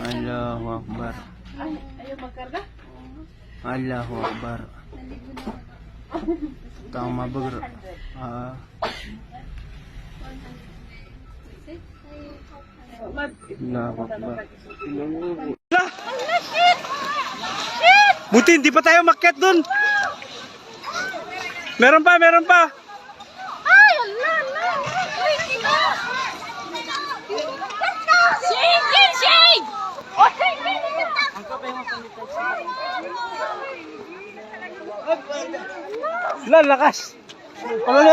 Allahu Akbar. Ayaw magkarga? Allahu Akbar. Tama bagar. Allahu Akbar. Buti hindi pa tayo makyat dun. Meron pa, meron pa. Ay, Allah. Uy, dito. Shade, shade. Oh, shade. Lakas.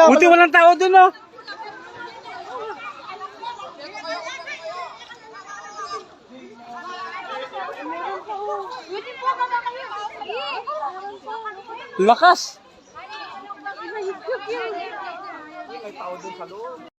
Buti walang tao dun, oh. Lakas. May tao dun sa loob.